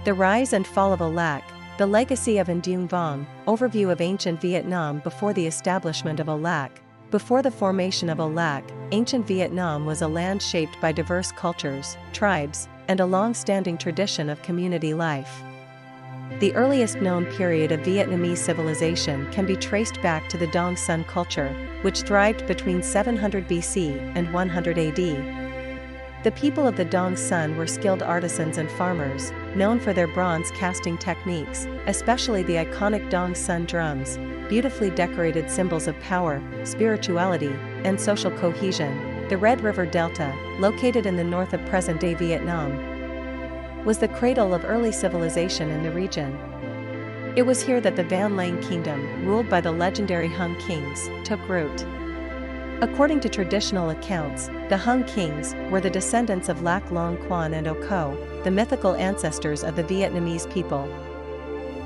The Rise and Fall of Âu Lạc, The Legacy of Nguyen Vuong, Overview of Ancient Vietnam before the establishment of Âu Lạc. Before the formation of Âu Lạc, ancient Vietnam was a land shaped by diverse cultures, tribes, and a long-standing tradition of community life. The earliest known period of Vietnamese civilization can be traced back to the Đông Sơn culture, which thrived between 700 BC and 100 AD. The people of the Đông Sơn were skilled artisans and farmers, known for their bronze casting techniques, especially the iconic Đông Sơn drums, beautifully decorated symbols of power, spirituality, and social cohesion. The Red River Delta, located in the north of present-day Vietnam, was the cradle of early civilization in the region. It was here that the Văn Lang kingdom, ruled by the legendary Hùng Kings, took root. According to traditional accounts, the Hùng Kings were the descendants of Lạc Long Quan and Âu Co, the mythical ancestors of the Vietnamese people.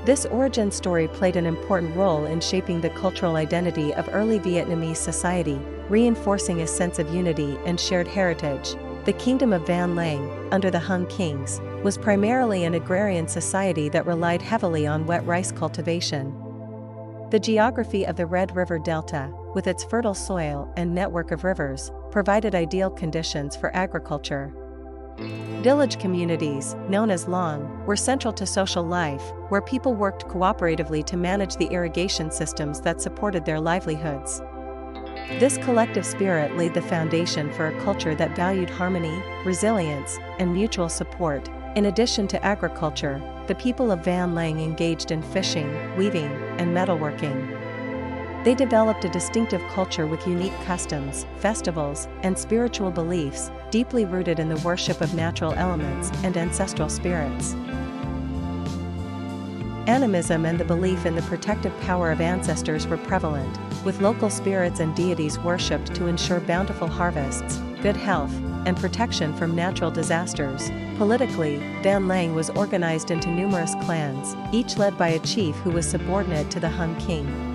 This origin story played an important role in shaping the cultural identity of early Vietnamese society, reinforcing a sense of unity and shared heritage. The kingdom of Văn Lang, under the Hùng Kings, was primarily an agrarian society that relied heavily on wet rice cultivation. The geography of the Red River Delta, with its fertile soil and network of rivers, provided ideal conditions for agriculture. Village communities, known as Long, were central to social life, where people worked cooperatively to manage the irrigation systems that supported their livelihoods. This collective spirit laid the foundation for a culture that valued harmony, resilience, and mutual support. In addition to agriculture, the people of Văn Lang engaged in fishing, weaving, and metalworking. They developed a distinctive culture with unique customs, festivals, and spiritual beliefs, deeply rooted in the worship of natural elements and ancestral spirits. Animism and the belief in the protective power of ancestors were prevalent, with local spirits and deities worshipped to ensure bountiful harvests, good health, and protection from natural disasters. Politically, Văn Lang was organized into numerous clans, each led by a chief who was subordinate to the Hùng King.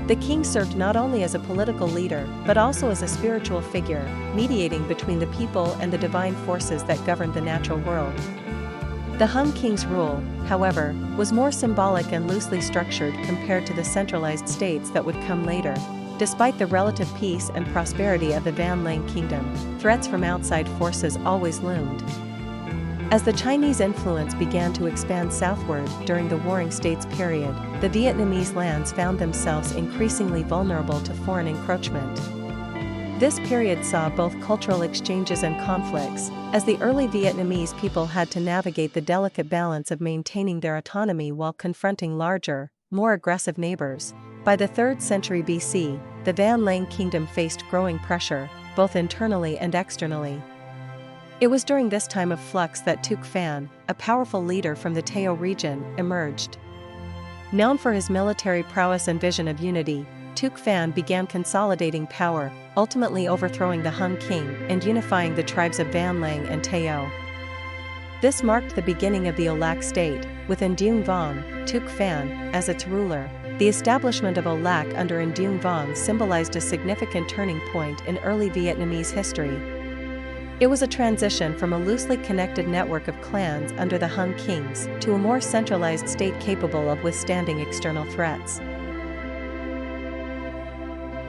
The king served not only as a political leader, but also as a spiritual figure, mediating between the people and the divine forces that governed the natural world. The Hùng King's rule, however, was more symbolic and loosely structured compared to the centralized states that would come later. Despite the relative peace and prosperity of the Văn Lang kingdom, threats from outside forces always loomed. As the Chinese influence began to expand southward during the Warring States period, the Vietnamese lands found themselves increasingly vulnerable to foreign encroachment. This period saw both cultural exchanges and conflicts, as the early Vietnamese people had to navigate the delicate balance of maintaining their autonomy while confronting larger, more aggressive neighbors. By the 3rd century BC, the Văn Lang kingdom faced growing pressure, both internally and externally. It was during this time of flux that Tuc Phan, a powerful leader from the Tao region, emerged. Known for his military prowess and vision of unity, Tuc Phan began consolidating power, ultimately overthrowing the Hùng King and unifying the tribes of Văn Lang and Tao. This marked the beginning of the Âu Lạc state, with Nguyen Vuong, Tuc Phan, as its ruler. The establishment of Âu Lạc under Nguyen Vuong symbolized a significant turning point in early Vietnamese history. It was a transition from a loosely connected network of clans under the Hùng Kings to a more centralized state capable of withstanding external threats.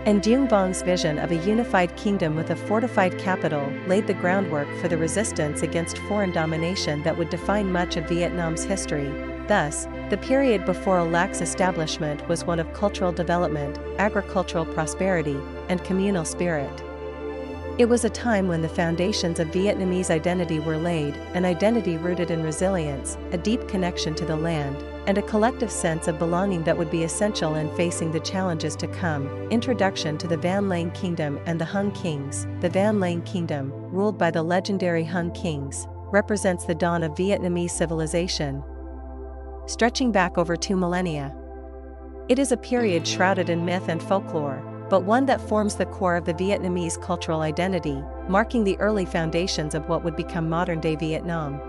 Nguyen Vuong's vision of a unified kingdom with a fortified capital laid the groundwork for the resistance against foreign domination that would define much of Vietnam's history. Thus, the period before Âu Lac's establishment was one of cultural development, agricultural prosperity, and communal spirit. It was a time when the foundations of Vietnamese identity were laid, an identity rooted in resilience, a deep connection to the land, and a collective sense of belonging that would be essential in facing the challenges to come. Introduction to the Văn Lang Kingdom and the Hùng Kings. The Văn Lang Kingdom, ruled by the legendary Hùng Kings, represents the dawn of Vietnamese civilization, stretching back over 2 millennia. It is a period shrouded in myth and folklore, but one that forms the core of the Vietnamese cultural identity, marking the early foundations of what would become modern-day Vietnam.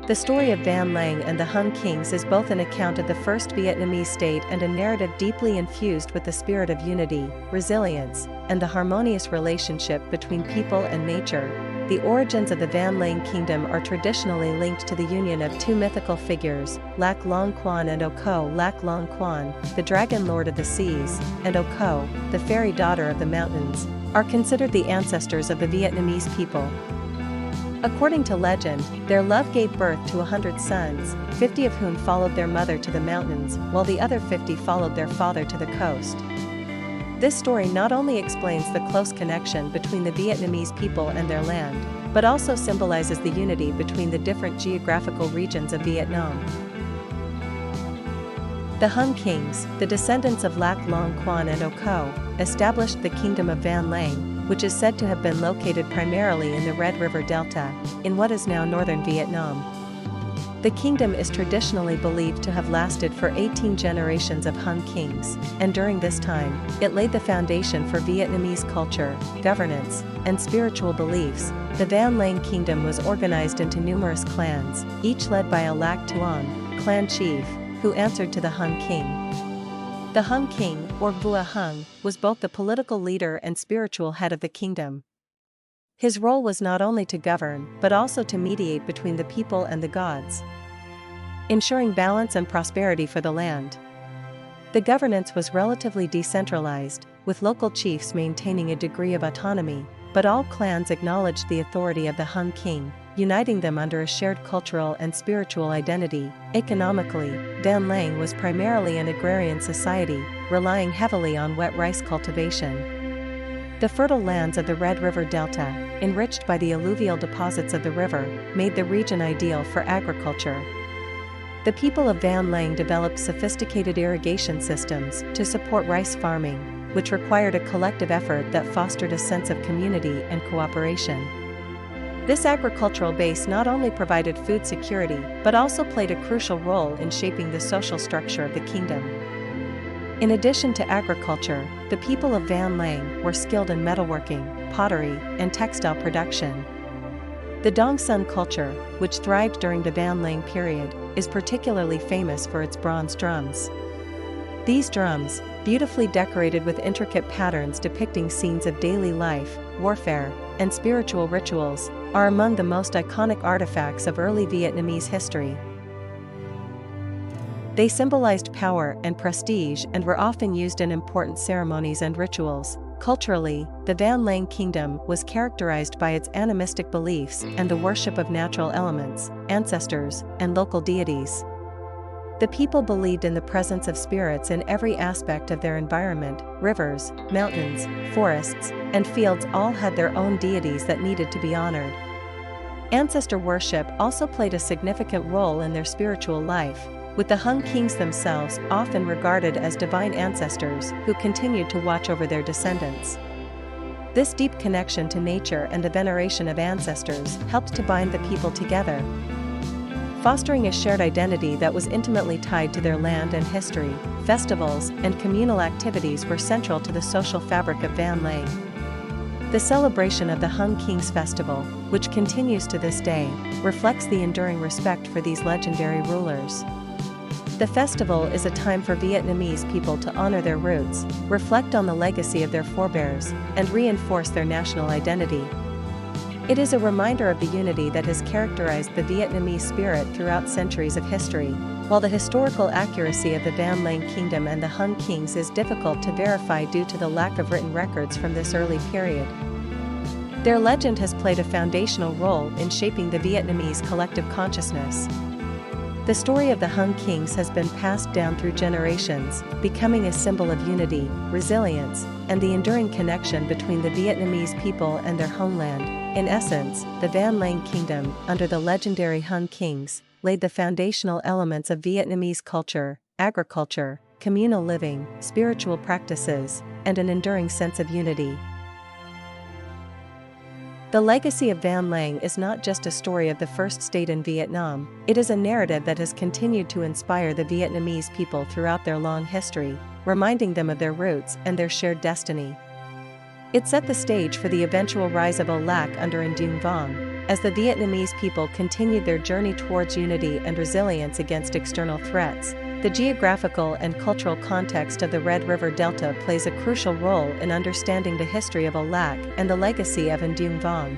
The story of Văn Lang and the Hùng Kings is both an account of the first Vietnamese state and a narrative deeply infused with the spirit of unity, resilience, and the harmonious relationship between people and nature. the origins of the Van Lang kingdom are traditionally linked to the union of two mythical figures, Lac Long Quan and Oko. Lac Long Quan, the dragon lord of the seas, and Oko, the fairy daughter of the mountains, are considered the ancestors of the Vietnamese people. According to legend, their love gave birth to 100 sons, 50 of whom followed their mother to the mountains, while the other 50 followed their father to the coast. This story not only explains the close connection between the Vietnamese people and their land, but also symbolizes the unity between the different geographical regions of Vietnam. The Hùng Kings, the descendants of Lac Long Quan and Oko, established the kingdom of Van Lang, which is said to have been located primarily in the Red River Delta, in what is now northern Vietnam. The kingdom is traditionally believed to have lasted for 18 generations of Hùng Kings, and during this time, it laid the foundation for Vietnamese culture, governance, and spiritual beliefs. The Van Lang kingdom was organized into numerous clans, each led by a Lac Tuong, clan chief, who answered to the Hùng King. The Hùng King, or Vua Hùng, was both the political leader and spiritual head of the kingdom. His role was not only to govern, but also to mediate between the people and the gods, ensuring balance and prosperity for the land. The governance was relatively decentralized, with local chiefs maintaining a degree of autonomy, but all clans acknowledged the authority of the Hùng King, uniting them under a shared cultural and spiritual identity. Economically, Van Lang was primarily an agrarian society, relying heavily on wet rice cultivation. The fertile lands of the Red River Delta, enriched by the alluvial deposits of the river, made the region ideal for agriculture. The people of Van Lang developed sophisticated irrigation systems to support rice farming, which required a collective effort that fostered a sense of community and cooperation. This agricultural base not only provided food security, but also played a crucial role in shaping the social structure of the kingdom. In addition to agriculture, the people of Van Lang were skilled in metalworking, pottery, and textile production. The Đông Sơn culture, which thrived during the Van Lang period, is particularly famous for its bronze drums. These drums, beautifully decorated with intricate patterns depicting scenes of daily life, warfare, and spiritual rituals, are among the most iconic artifacts of early Vietnamese history. They symbolized power and prestige and were often used in important ceremonies and rituals. Culturally, the Van Lang kingdom was characterized by its animistic beliefs and the worship of natural elements, ancestors, and local deities. The people believed in the presence of spirits in every aspect of their environment. Rivers, mountains, forests, and fields all had their own deities that needed to be honored. Ancestor worship also played a significant role in their spiritual life, with the Hùng Kings themselves often regarded as divine ancestors who continued to watch over their descendants. This deep connection to nature and the veneration of ancestors helped to bind the people together, fostering a shared identity that was intimately tied to their land and history. Festivals and communal activities were central to the social fabric of Van Lang. The celebration of the Hùng Kings Festival, which continues to this day, reflects the enduring respect for these legendary rulers. The festival is a time for Vietnamese people to honor their roots, reflect on the legacy of their forebears, and reinforce their national identity. It is a reminder of the unity that has characterized the Vietnamese spirit throughout centuries of history. While the historical accuracy of the Van Lang kingdom and the Hùng Kings is difficult to verify due to the lack of written records from this early period, their legend has played a foundational role in shaping the Vietnamese collective consciousness. The story of the Hùng Kings has been passed down through generations, becoming a symbol of unity, resilience, and the enduring connection between the Vietnamese people and their homeland. In essence, the Van Lang kingdom, under the legendary Hùng Kings, laid the foundational elements of Vietnamese culture, agriculture, communal living, spiritual practices, and an enduring sense of unity. The legacy of Van Lang is not just a story of the first state in Vietnam, it is a narrative that has continued to inspire the Vietnamese people throughout their long history, reminding them of their roots and their shared destiny. It set the stage for the eventual rise of Âu Lạc under Nguyen Vong, as the Vietnamese people continued their journey towards unity and resilience against external threats. The geographical and cultural context of the Red River Delta plays a crucial role in understanding the history of Âu Lạc and the legacy of Nguyen Vong.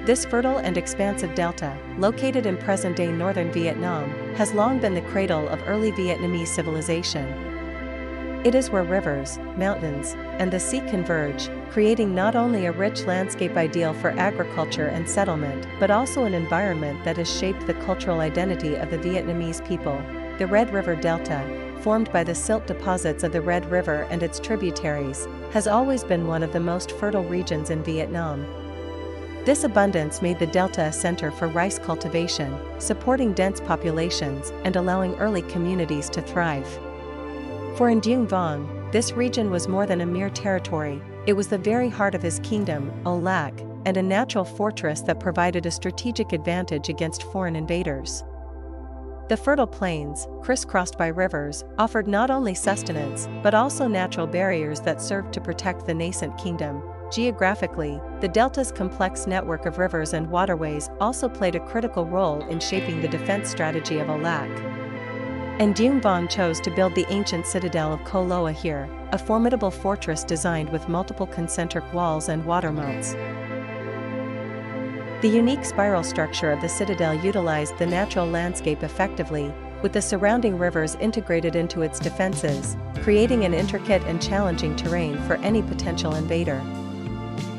This fertile and expansive delta, located in present-day northern Vietnam, has long been the cradle of early Vietnamese civilization. It is where rivers, mountains, and the sea converge, creating not only a rich landscape ideal for agriculture and settlement, but also an environment that has shaped the cultural identity of the Vietnamese people. The Red River Delta, formed by the silt deposits of the Red River and its tributaries, has always been one of the most fertile regions in Vietnam. This abundance made the delta a center for rice cultivation, supporting dense populations and allowing early communities to thrive. For Nguyen Vong, this region was more than a mere territory, it was the very heart of his kingdom, Âu Lạc, and a natural fortress that provided a strategic advantage against foreign invaders. The fertile plains, crisscrossed by rivers, offered not only sustenance, but also natural barriers that served to protect the nascent kingdom. Geographically, the delta's complex network of rivers and waterways also played a critical role in shaping the defense strategy of Âu Lạc. Nguyen Vong chose to build the ancient citadel of Co Loa here, a formidable fortress designed with multiple concentric walls and water moats. The unique spiral structure of the citadel utilized the natural landscape effectively, with the surrounding rivers integrated into its defenses, creating an intricate and challenging terrain for any potential invader.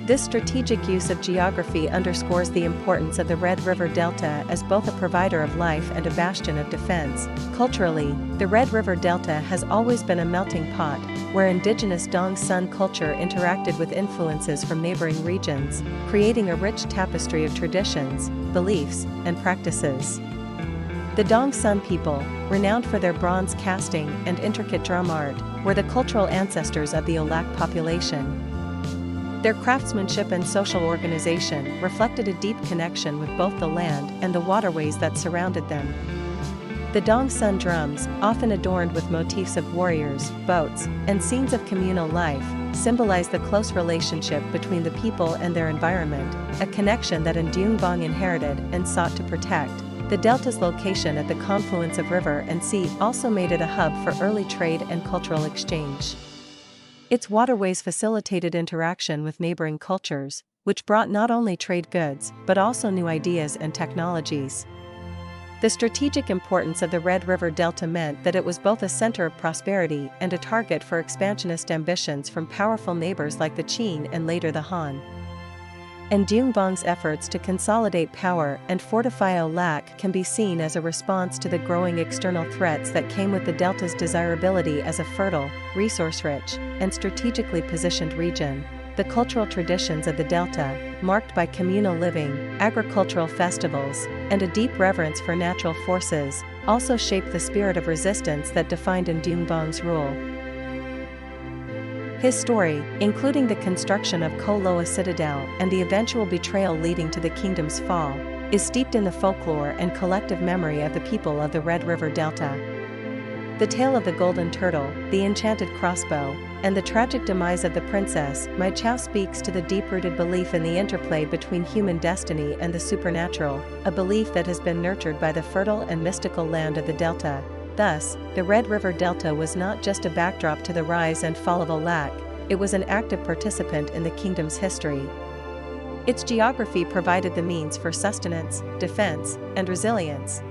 This strategic use of geography underscores the importance of the Red River Delta as both a provider of life and a bastion of defense. Culturally, the Red River Delta has always been a melting pot, where indigenous Đông Sơn culture interacted with influences from neighboring regions, creating a rich tapestry of traditions, beliefs, and practices. The Đông Sơn people, renowned for their bronze casting and intricate drum art, were the cultural ancestors of the Âu Lạc population. Their craftsmanship and social organization reflected a deep connection with both the land and the waterways that surrounded them. The Đông Sơn drums, often adorned with motifs of warriors, boats, and scenes of communal life, symbolize the close relationship between the people and their environment, a connection that Nguyen Vong inherited and sought to protect. The delta's location at the confluence of river and sea also made it a hub for early trade and cultural exchange. Its waterways facilitated interaction with neighboring cultures, which brought not only trade goods, but also new ideas and technologies. The strategic importance of the Red River Delta meant that it was both a center of prosperity and a target for expansionist ambitions from powerful neighbors like the Qin and later the Han. Nguyen Vong's efforts to consolidate power and fortify Âu Lạc can be seen as a response to the growing external threats that came with the delta's desirability as a fertile, resource-rich, and strategically positioned region. The cultural traditions of the delta, marked by communal living, agricultural festivals, and a deep reverence for natural forces, also shaped the spirit of resistance that defined Nguyen Vong's rule. His story, including the construction of Co Loa Citadel and the eventual betrayal leading to the kingdom's fall, is steeped in the folklore and collective memory of the people of the Red River Delta. The tale of the golden turtle, the enchanted crossbow, and the tragic demise of the princess, My Chow speaks to the deep-rooted belief in the interplay between human destiny and the supernatural, a belief that has been nurtured by the fertile and mystical land of the Delta. Thus, the Red River Delta was not just a backdrop to the rise and fall of Âu Lạc, it was an active participant in the kingdom's history. Its geography provided the means for sustenance, defense, and resilience,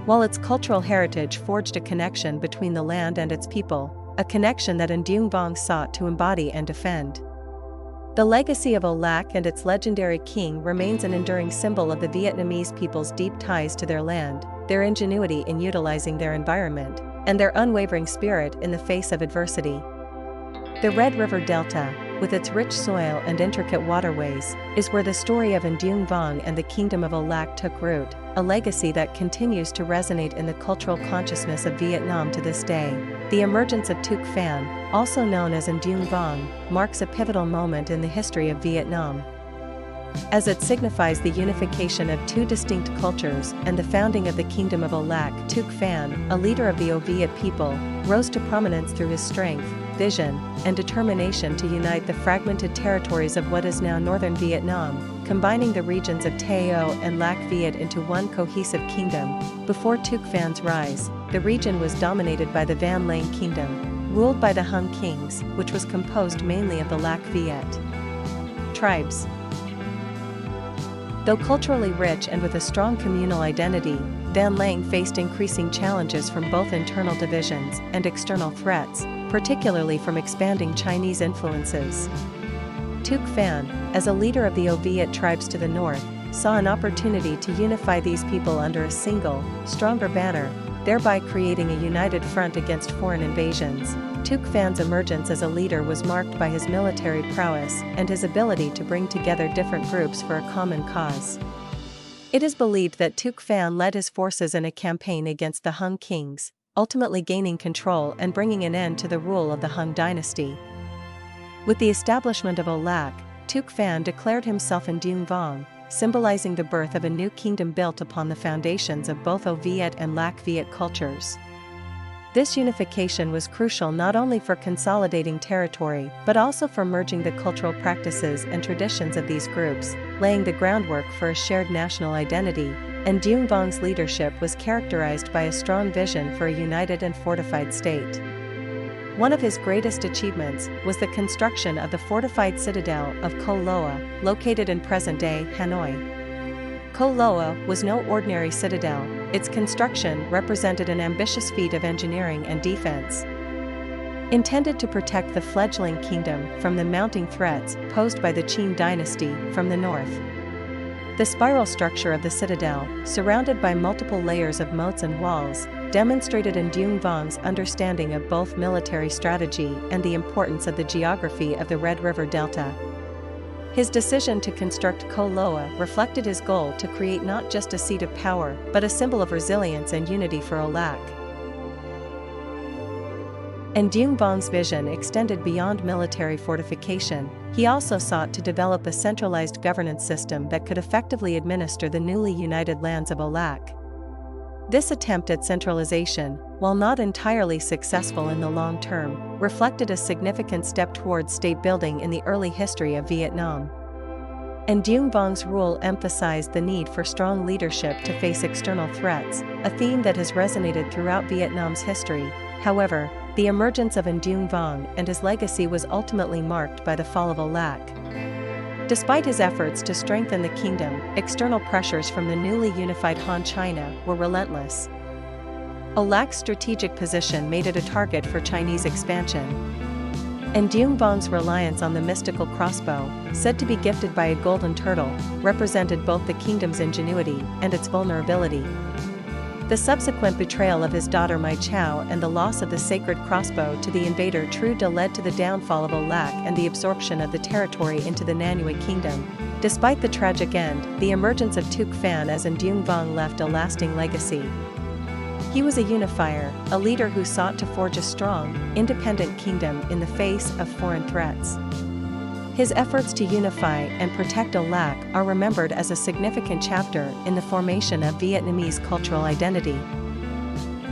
while its cultural heritage forged a connection between the land and its people, a connection that Nguyen Vong sought to embody and defend. The legacy of Âu Lạc and its legendary king remains an enduring symbol of the Vietnamese people's deep ties to their land, their ingenuity in utilizing their environment, and their unwavering spirit in the face of adversity. The Red River Delta, with its rich soil and intricate waterways, is where the story of Nguyen Vong and the Kingdom of Âu Lạc took root, a legacy that continues to resonate in the cultural consciousness of Vietnam to this day. The emergence of Tuc Phan, also known as Nguyen Vong, marks a pivotal moment in the history of Vietnam, as it signifies the unification of two distinct cultures and the founding of the Kingdom of Âu Lạc. Tuc Phan, a leader of the Âu Viet people, rose to prominence through his strength, vision, and determination to unite the fragmented territories of what is now northern Vietnam, combining the regions of Tao and Lac Viet into one cohesive kingdom. Before Tuc Phan's rise, the region was dominated by the Văn Lang kingdom, ruled by the Hùng Kings, which was composed mainly of the Lac Viet tribes. Though culturally rich and with a strong communal identity, Văn Lang faced increasing challenges from both internal divisions and external threats, particularly from expanding Chinese influences. Tuc Phan, as a leader of the Oviet tribes to the north, saw an opportunity to unify these people under a single, stronger banner, thereby creating a united front against foreign invasions. Tuc Phan's emergence as a leader was marked by his military prowess and his ability to bring together different groups for a common cause. It is believed that Tuc Phan led his forces in a campaign against the Hùng Kings, ultimately gaining control and bringing an end to the rule of the Hùng dynasty. With the establishment of Âu Lạc, Tuc Phan declared himself Ndung Vong, symbolizing the birth of a new kingdom built upon the foundations of both Oviet and Lạc Viet cultures. This unification was crucial not only for consolidating territory but also for merging the cultural practices and traditions of these groups, laying the groundwork for a shared national identity, and Ndung Vong's leadership was characterized by a strong vision for a united and fortified state. One of his greatest achievements was the construction of the fortified citadel of Co Loa, located in present-day Hanoi. Co Loa was no ordinary citadel. Its construction represented an ambitious feat of engineering and defense. Intended to protect the fledgling kingdom from the mounting threats posed by the Qin dynasty from the north. The spiral structure of the citadel, surrounded by multiple layers of moats and walls, demonstrated Ndung Vong's understanding of both military strategy and the importance of the geography of the Red River Delta. His decision to construct Co Loa reflected his goal to create not just a seat of power but a symbol of resilience and unity for Âu Lạc. And Ndung Vong's vision extended beyond military fortification. He also sought to develop a centralized governance system that could effectively administer the newly united lands of Âu Lạc. This attempt at centralization, while not entirely successful in the long term, reflected a significant step towards state building in the early history of Vietnam. And Ndung Vong's rule emphasized the need for strong leadership to face external threats, a theme that has resonated throughout Vietnam's history. However, the emergence of Ndung Vong and his legacy was ultimately marked by the fall of Âu Lạc. Despite his efforts to strengthen the kingdom, external pressures from the newly unified Han China were relentless. Âu Lac's strategic position made it a target for Chinese expansion. And Ndung Vong's reliance on the mythical crossbow, said to be gifted by a golden turtle, represented both the kingdom's ingenuity and its vulnerability. The subsequent betrayal of his daughter Mai Chao and the loss of the sacred crossbow to the invader Tru De led to the downfall of Âu Lạc and the absorption of the territory into the Nanui kingdom. Despite the tragic end, the emergence of Tuc Phan as Ndung Vong left a lasting legacy. He was a unifier, a leader who sought to forge a strong, independent kingdom in the face of foreign threats. His efforts to unify and protect Âu Lạc are remembered as a significant chapter in the formation of Vietnamese cultural identity.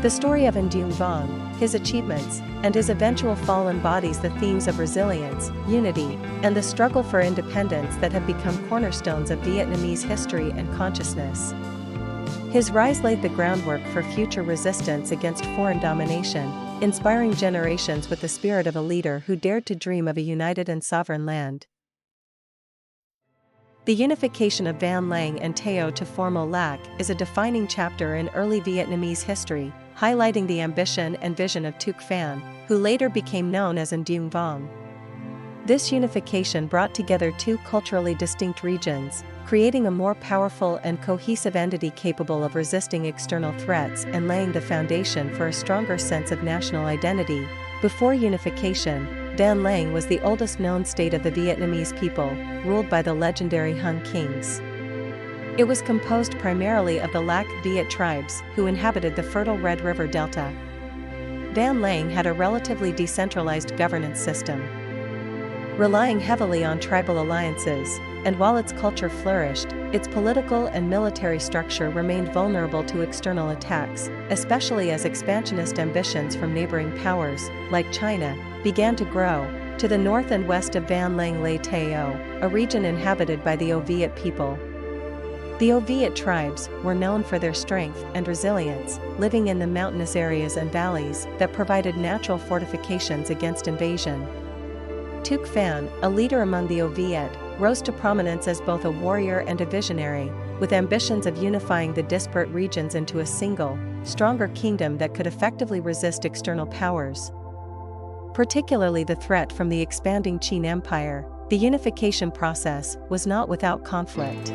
The story of Ndung Vong, his achievements, and his eventual fall embodies the themes of resilience, unity, and the struggle for independence that have become cornerstones of Vietnamese history and consciousness. His rise laid the groundwork for future resistance against foreign domination, inspiring generations with the spirit of a leader who dared to dream of a united and sovereign land. The unification of Văn Lang and Teo to form Âu Lạc is a defining chapter in early Vietnamese history, highlighting the ambition and vision of Tuc Phan, who later became known as Ndung Vong. This unification brought together two culturally distinct regions, creating a more powerful and cohesive entity capable of resisting external threats and laying the foundation for a stronger sense of national identity. Before unification, Văn Lang was the oldest known state of the Vietnamese people, ruled by the legendary Hùng Kings. It was composed primarily of the Lạc Viet tribes, who inhabited the fertile Red River Delta. Văn Lang had a relatively decentralized governance system, relying heavily on tribal alliances, and while its culture flourished, its political and military structure remained vulnerable to external attacks, especially as expansionist ambitions from neighboring powers, like China, began to grow. To the north and west of Văn Lang lay Teo, a region inhabited by the Oviet people. The Oviet tribes were known for their strength and resilience, living in the mountainous areas and valleys that provided natural fortifications against invasion. Tuc Phan, a leader among the Oviet, rose to prominence as both a warrior and a visionary, with ambitions of unifying the disparate regions into a single, stronger kingdom that could effectively resist external powers. Particularly the threat from the expanding Qin Empire, the unification process was not without conflict.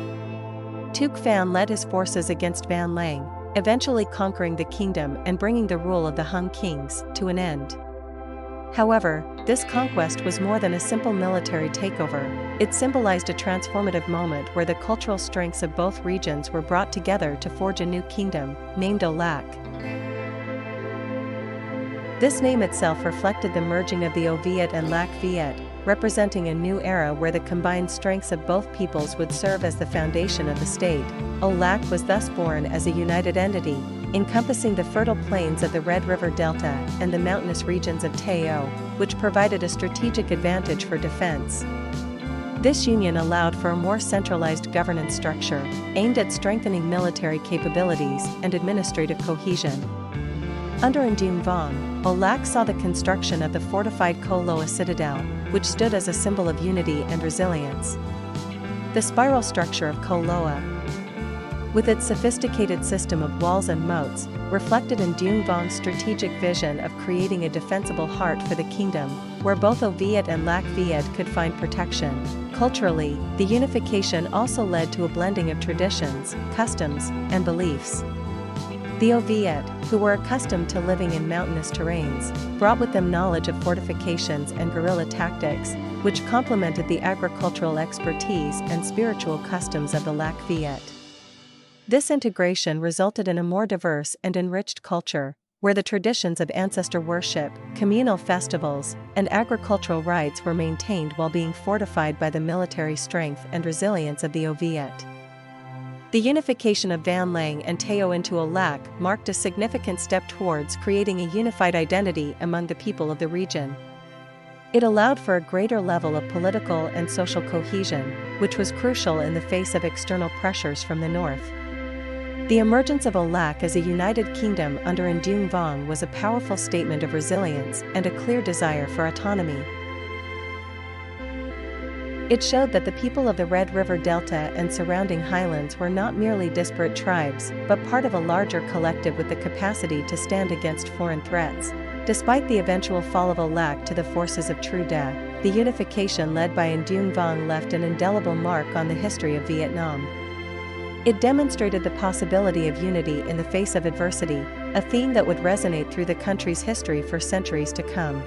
Tuc Fan led his forces against Van Lang, eventually conquering the kingdom and bringing the rule of the Hùng Kings to an end. However, this conquest was more than a simple military takeover. It symbolized a transformative moment where the cultural strengths of both regions were brought together to forge a new kingdom, named Âu Lạc. This name itself reflected the merging of the Âu Viet and Lạc Viet, representing a new era where the combined strengths of both peoples would serve as the foundation of the state. Âu Lạc was thus born as a united entity, encompassing the fertile plains of the Red River Delta and the mountainous regions of Tao, which provided a strategic advantage for defense. This union allowed for a more centralized governance structure, aimed at strengthening military capabilities and administrative cohesion. Under Ndung Vong, Âu Lạc saw the construction of the fortified Ko Loa citadel, which stood as a symbol of unity and resilience. The spiral structure of Ko Loa, with its sophisticated system of walls and moats, reflected in Ndung Vong's strategic vision of creating a defensible heart for the kingdom, where both Âu Viet and Lạc Viet could find protection. Culturally, the unification also led to a blending of traditions, customs, and beliefs. The Âu Viet, who were accustomed to living in mountainous terrains, brought with them knowledge of fortifications and guerrilla tactics, which complemented the agricultural expertise and spiritual customs of the Lạc Viet. This integration resulted in a more diverse and enriched culture, where the traditions of ancestor worship, communal festivals, and agricultural rites were maintained while being fortified by the military strength and resilience of the Âu Viet. The unification of Van Lang and Tao into Âu Lạc marked a significant step towards creating a unified identity among the people of the region. It allowed for a greater level of political and social cohesion, which was crucial in the face of external pressures from the north. The emergence of Âu Lạc as a united kingdom under Ndung Vong was a powerful statement of resilience and a clear desire for autonomy. It showed that the people of the Red River Delta and surrounding highlands were not merely disparate tribes, but part of a larger collective with the capacity to stand against foreign threats. Despite the eventual fall of Âu Lạc to the forces of True Da, the unification led by Ndung Vong left an indelible mark on the history of Vietnam. It demonstrated the possibility of unity in the face of adversity, a theme that would resonate through the country's history for centuries to come.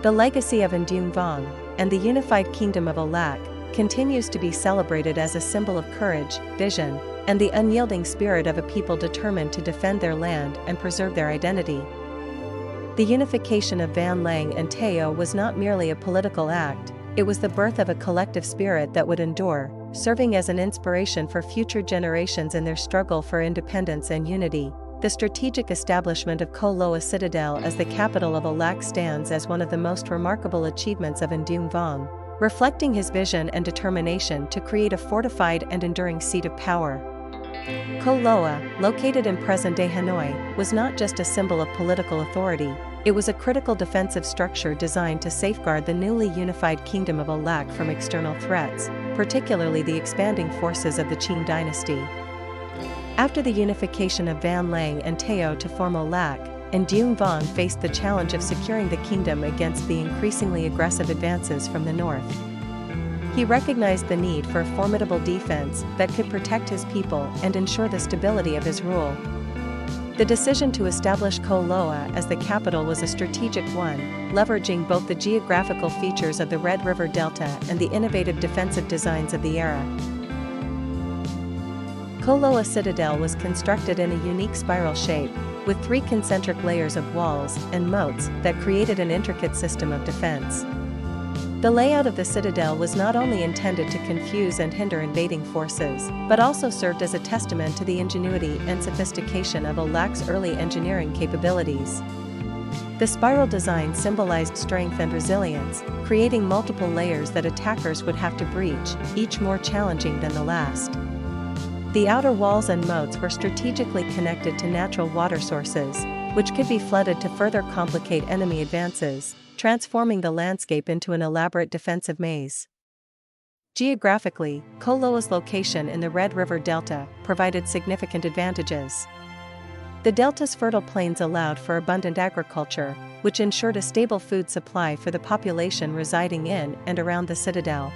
The legacy of Ndung Vong, and the unified kingdom of Âu Lạc, continues to be celebrated as a symbol of courage, vision, and the unyielding spirit of a people determined to defend their land and preserve their identity. The unification of Van Lang and Tao was not merely a political act, it was the birth of a collective spirit that would endure, serving as an inspiration for future generations in their struggle for independence and unity. The strategic establishment of Ko Loa Citadel as the capital of Âu Lạc stands as one of the most remarkable achievements of Ndung Vong, reflecting his vision and determination to create a fortified and enduring seat of power. Ko Loa, located in present-day Hanoi, was not just a symbol of political authority, it was a critical defensive structure designed to safeguard the newly unified kingdom of Âu Lạc from external threats, particularly the expanding forces of the Qin dynasty. After the unification of Van Lang and Tao to form Âu Lạc, Ndung Vong faced the challenge of securing the kingdom against the increasingly aggressive advances from the north. He recognized the need for a formidable defense that could protect his people and ensure the stability of his rule. The decision to establish Ko Loa as the capital was a strategic one, leveraging both the geographical features of the Red River Delta and the innovative defensive designs of the era. Ko Loa Citadel was constructed in a unique spiral shape, with 3 concentric layers of walls and moats that created an intricate system of defense. The layout of the citadel was not only intended to confuse and hinder invading forces, but also served as a testament to the ingenuity and sophistication of Âu Lac's early engineering capabilities. The spiral design symbolized strength and resilience, creating multiple layers that attackers would have to breach, each more challenging than the last. The outer walls and moats were strategically connected to natural water sources, which could be flooded to further complicate enemy advances, transforming the landscape into an elaborate defensive maze. Geographically, Koh Loa's location in the Red River Delta provided significant advantages. The delta's fertile plains allowed for abundant agriculture, which ensured a stable food supply for the population residing in and around the citadel.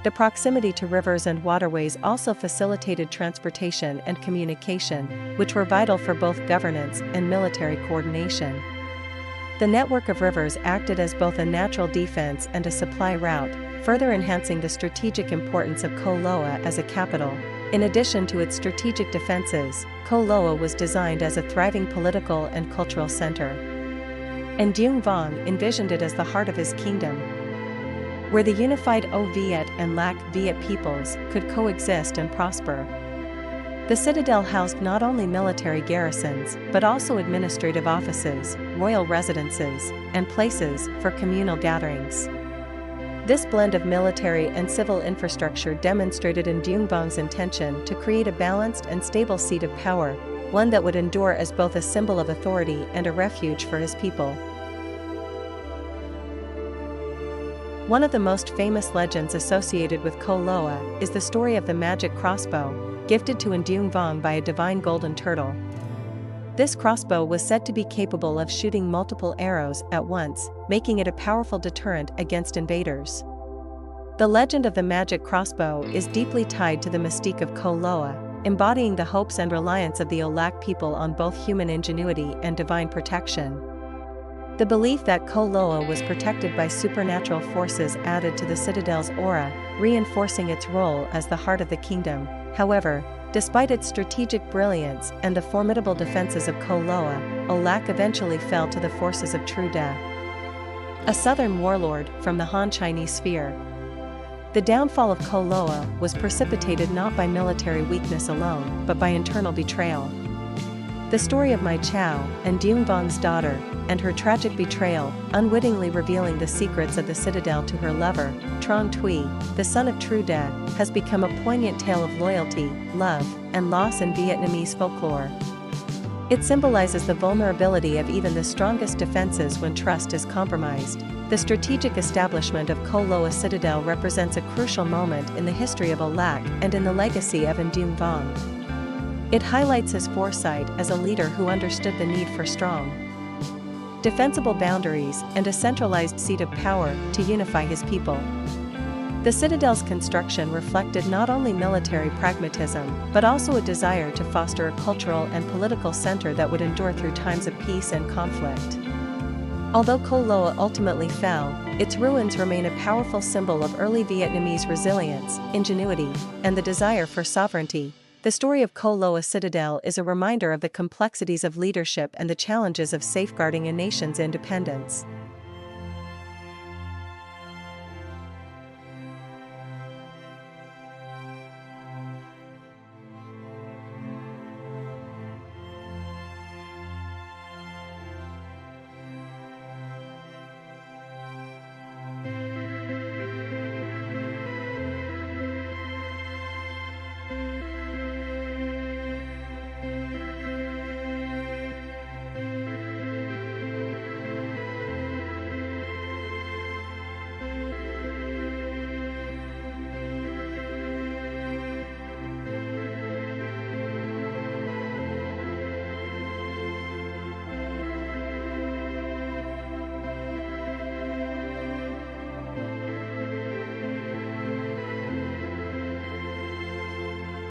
The proximity to rivers and waterways also facilitated transportation and communication, which were vital for both governance and military coordination. The network of rivers acted as both a natural defense and a supply route, further enhancing the strategic importance of Koh Loa as a capital. In addition to its strategic defenses, Koh Loa was designed as a thriving political and cultural center. And Dung Vong envisioned it as the heart of his kingdom, where the unified O Viet and Lac Viet peoples could coexist and prosper. The citadel housed not only military garrisons, but also administrative offices, royal residences, and places for communal gatherings. This blend of military and civil infrastructure demonstrated in Dung Vong's intention to create a balanced and stable seat of power, one that would endure as both a symbol of authority and a refuge for his people. One of the most famous legends associated with Koh Loa is the story of the magic crossbow, gifted to Dung Vong by a divine golden turtle. This crossbow was said to be capable of shooting multiple arrows at once, making it a powerful deterrent against invaders. The legend of the magic crossbow is deeply tied to the mystique of Koh Loa, embodying the hopes and reliance of the Âu Lạc people on both human ingenuity and divine protection. The belief that Koh Loa was protected by supernatural forces added to the citadel's aura, reinforcing its role as the heart of the kingdom. However, despite its strategic brilliance and the formidable defenses of Koh Loa, Âu Lạc eventually fell to the forces of True De, a southern warlord from the Han Chinese sphere. The downfall of Koh Loa was precipitated not by military weakness alone, but by internal betrayal. The story of Mai Chao and Dung Vong's daughter, and her tragic betrayal, unwittingly revealing the secrets of the citadel to her lover, Trong Thuy, the son of True De, has become a poignant tale of loyalty, love, and loss in Vietnamese folklore. It symbolizes the vulnerability of even the strongest defenses when trust is compromised. The strategic establishment of Koh Loa Citadel represents a crucial moment in the history of Âu Lạc and in the legacy of Dung Vong. It highlights his foresight as a leader who understood the need for strong, defensible boundaries and a centralized seat of power to unify his people. The citadel's construction reflected not only military pragmatism, but also a desire to foster a cultural and political center that would endure through times of peace and conflict. Although Koh Loa ultimately fell, its ruins remain a powerful symbol of early Vietnamese resilience, ingenuity, and the desire for sovereignty. The story of Koh Loa Citadel is a reminder of the complexities of leadership and the challenges of safeguarding a nation's independence.